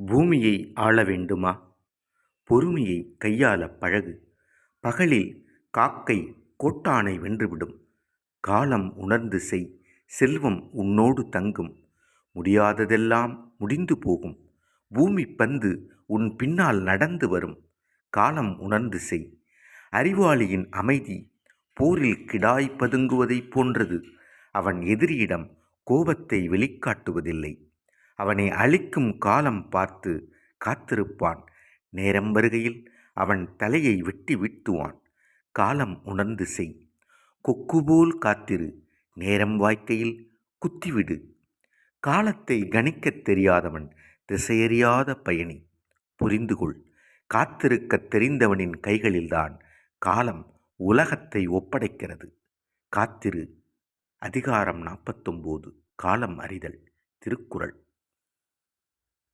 பூமியை ஆள வேண்டுமா? பொறுமையை கையாளப் பழகு. பகலில் காக்கை கோட்டானை வென்றுவிடும். காலம் உணர்ந்து செய். செல்வம் உன்னோடு தங்கும். முடியாததெல்லாம் முடிந்து போகும். பூமிப் பந்து உன் பின்னால் நடந்து வரும். காலம் உணர்ந்து செய். அறிவாளியின் அமைதி போரில் கிடாய் பதுங்குவதைப் போன்றது. அவன் எதிரியிடம் கோபத்தை வெளிக்காட்டுவதில்லை. அவனை அழிக்கும் காலம் பார்த்து காத்திருப்பான். நேரம் வருகையில் அவன் தலையை வெட்டி வீழ்த்துவான். காலம் உணர்ந்து செய். கொக்குபோல் காத்திரு. நேரம் வாய்க்கையில் குத்திவிடு. காலத்தை கணிக்கத் தெரியாதவன் திசையறியாத பயணி. புரிந்துகொள். காத்திருக்கத் தெரிந்தவனின் கைகளில்தான் காலம் உலகத்தை ஒப்படைக்கிறது. காத்திரு. அதிகாரம் 49. காலம் அறிதல். திருக்குறள்.